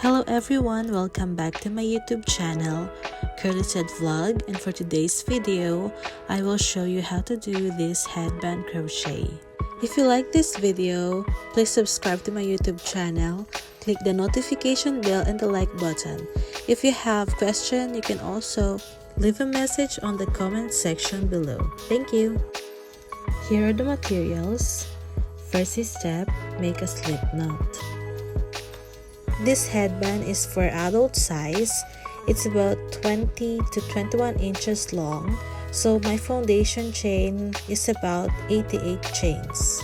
Hello everyone, welcome back to my YouTube channel, Curlyzhed Vlog, and for today's video, I will show you how to do this headband crochet. If you like this video, please subscribe to my YouTube channel, click the notification bell and the like button. If you have questions, you can also leave a message on the comment section below. Thank you! Here are the materials. First step, make a slip knot. This headband is for adult size. It's about 20 to 21 inches long, so my foundation chain is about 88 chains.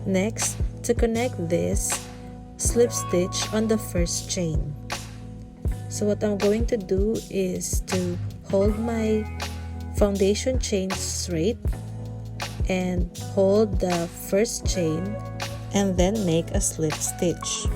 Next, to connect this, slip stitch on the first chain. So what I'm going to do is to hold my foundation chain straight and hold the first chain and then make a slip stitch.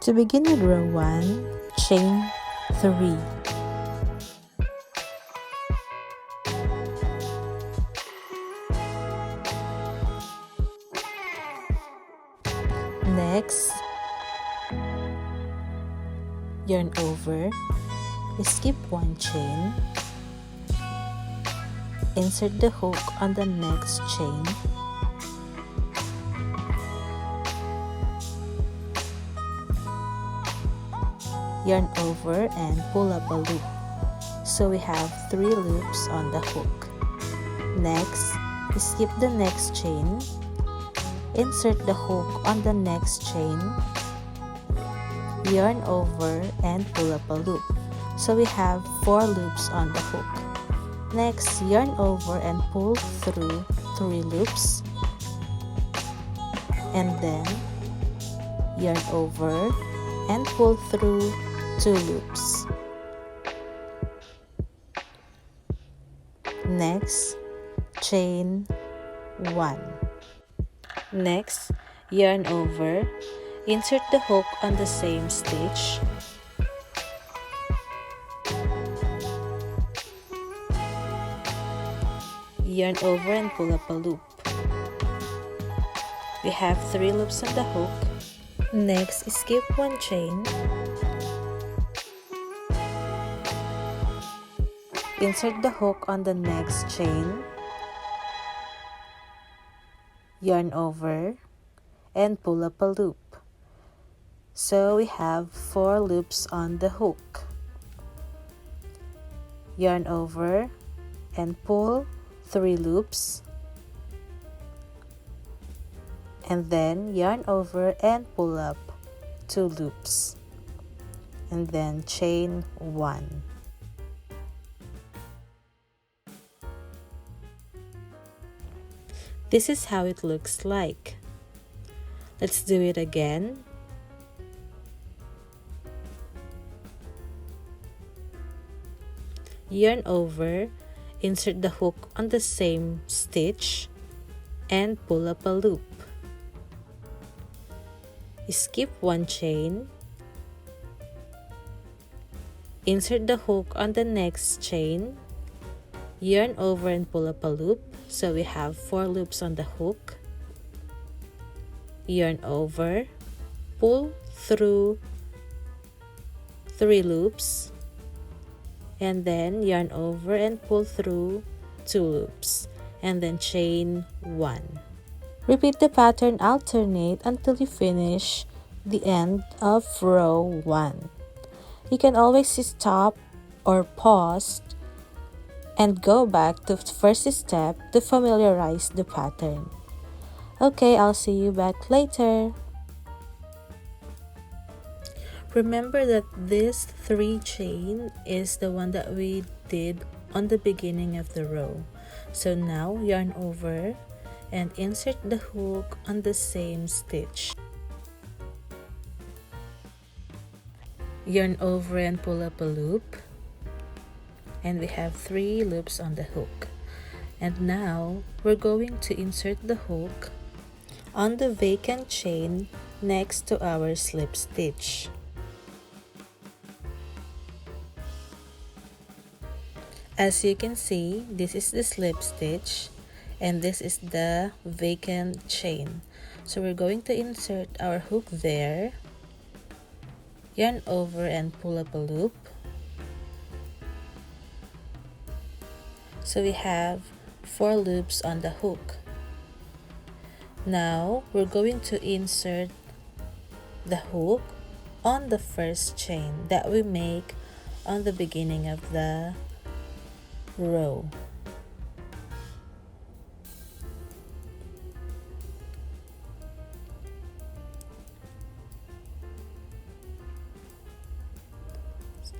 To begin with row 1, chain 3. Next, yarn over, skip 1 chain, insert the hook on the next chain, yarn over and pull up a loop. So we have 3 loops on the hook. Next, skip the next chain, insert the hook on the next chain, yarn over and pull up a loop. So we have 4 loops on the hook. Next, yarn over and pull through 3 loops, and then yarn over and pull through 2 loops. Next, chain 1. Next, yarn over, insert the hook on the same stitch, yarn over and pull up a loop. We have 3 loops on the hook. Next, skip 1 chain, insert the hook on the next chain, yarn over and pull up a loop. So we have 4 loops on the hook. Yarn over and pull 3 loops, and then yarn over and pull up 2 loops, and then chain 1. This is how it looks like. Let's do it again. Yarn over, insert the hook on the same stitch, and pull up a loop. Skip 1 chain, insert the hook on the next chain, yarn over and pull up a loop. So we have 4 loops on the hook, yarn over, pull through 3 loops, and then yarn over and pull through 2 loops, and then chain 1. Repeat the pattern alternate until you finish the end of row 1. You can always stop or pause and go back to the first step to familiarize the pattern. Okay, I'll see you back later. Remember that this 3 chain is the one that we did on the beginning of the row. So now yarn over and insert the hook on the same stitch. Yarn over and pull up a loop, and we have 3 loops on the hook. And now we're going to insert the hook on the vacant chain next to our slip stitch. As you can see, this is the slip stitch and this is the vacant chain. So we're going to insert our hook there, yarn over and pull up a loop. So we have 4 loops on the hook. Now we're going to insert the hook on the first chain that we make on the beginning of the row.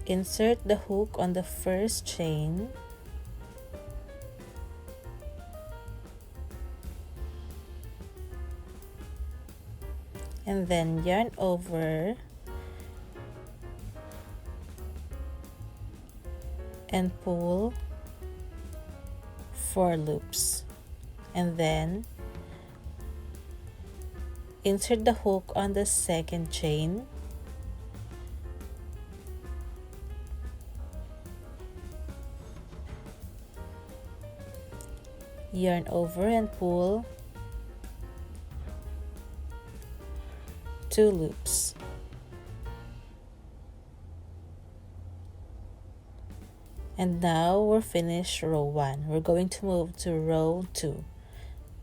Insert the hook on the first chain, and then yarn over and pull 4 loops, and then insert the hook on the second chain, yarn over and pull 2 loops, and now we're finished row 1. We're going to move to row 2.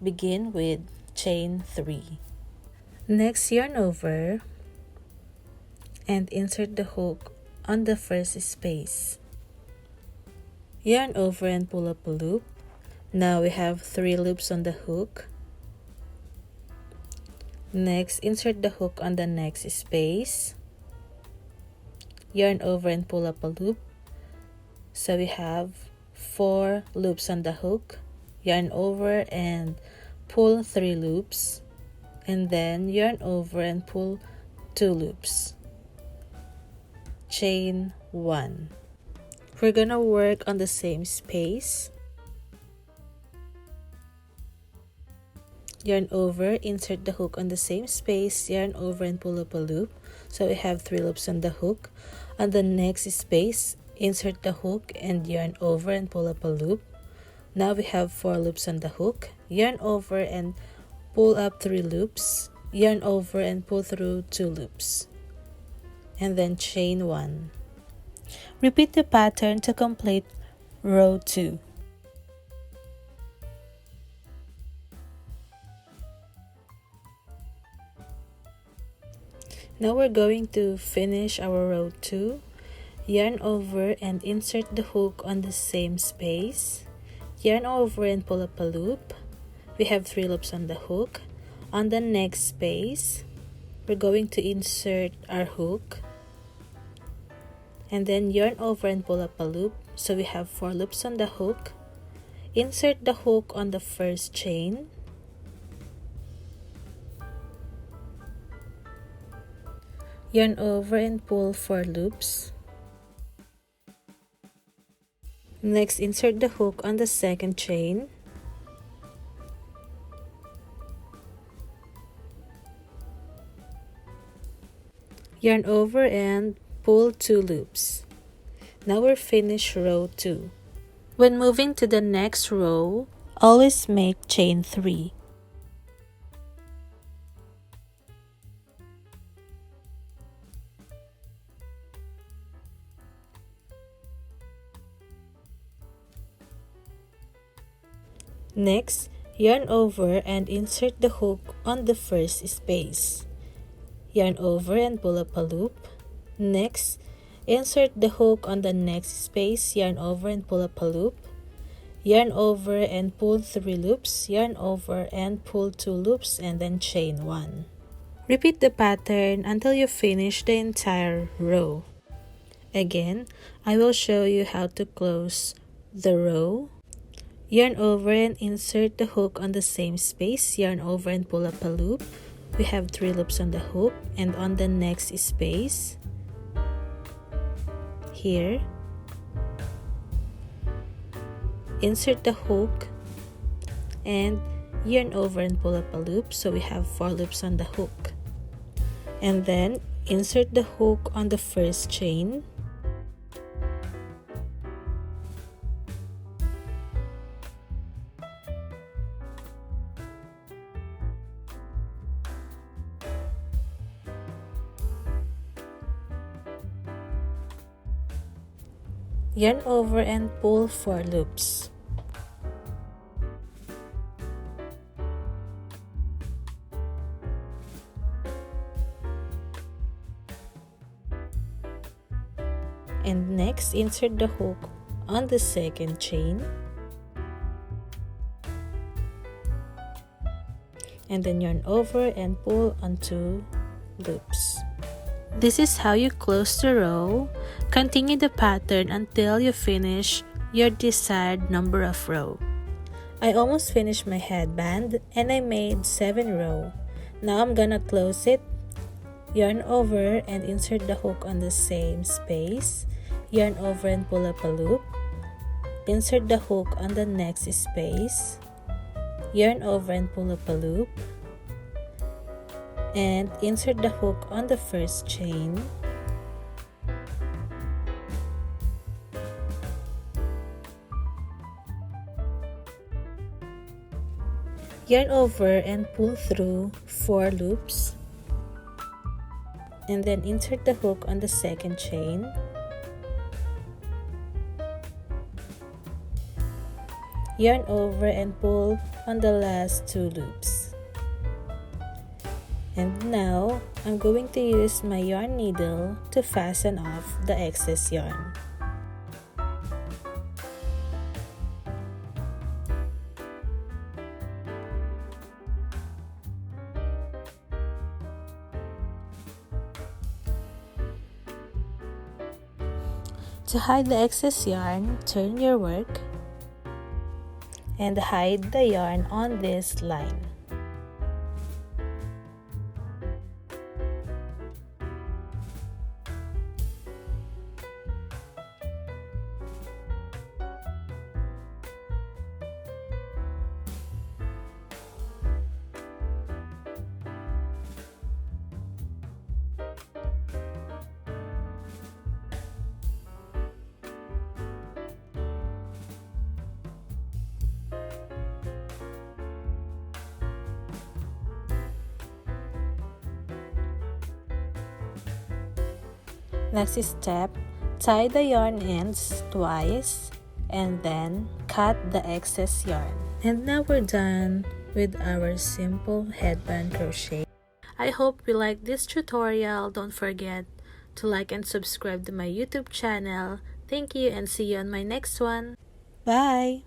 Begin with chain 3. Next, yarn over and insert the hook on the first space. Yarn over and pull up a loop. Now we have 3 loops on the hook. Next, insert the hook on the next space. Yarn over and pull up a loop. So we have 4 loops on the hook. Yarn over and pull 3 loops, and then yarn over and pull 2 loops. Chain 1. We're gonna work on the same space. Yarn over, insert the hook on the same space, yarn over and pull up a loop. So we have 3 loops on the hook. On the next space, insert the hook and yarn over and pull up a loop. Now we have 4 loops on the hook. Yarn over and pull up 3 loops. Yarn over and pull through 2 loops. And then chain 1. Repeat the pattern to complete row 2. Now we're going to finish our row 2. Yarn over and insert the hook on the same space. Yarn over and pull up a loop. We have 3 loops on the hook. On the next space, we're going to insert our hook, and then yarn over and pull up a loop. So we have 4 loops on the hook. Insert the hook on the first chain. Yarn over and pull 4 loops. Next, insert the hook on the second chain. Yarn over and pull 2 loops. Now we're finished row 2. When moving to the next row, always make chain 3. Next, yarn over and insert the hook on the first space. Yarn over and pull up a loop. Next, insert the hook on the next space, yarn over and pull up a loop. Yarn over and pull 3 loops, yarn over and pull 2 loops, and then chain 1. Repeat the pattern until you finish the entire row. Again, I will show you how to close the row. Yarn over and insert the hook on the same space, yarn over and pull up a loop. We have 3 loops on the hook, and on the next space, here, insert the hook and yarn over and pull up a loop, so we have 4 loops on the hook. And then insert the hook on the first chain. Yarn over and pull 4 loops. And next, insert the hook on the second chain. And then yarn over and pull on 2 loops. This is how you close the row. Continue the pattern until you finish your desired number of row. I almost finished my headband and I made 7 row. Now I'm gonna close it. Yarn over and insert the hook on the same space. Yarn over and pull up a loop. Insert the hook on the next space. Yarn over and pull up a loop. And insert the hook on the first chain. Yarn over and pull through 4 loops. And then insert the hook on the second chain. Yarn over and pull on the last 2 loops. And now, I'm going to use my yarn needle to fasten off the excess yarn. To hide the excess yarn, turn your work and hide the yarn on this line. Next step, tie the yarn ends twice and then cut the excess yarn. And now we're done with our simple headband crochet. I hope you like this tutorial. Don't forget to like and subscribe to my YouTube channel. Thank you and see you on my next one. Bye!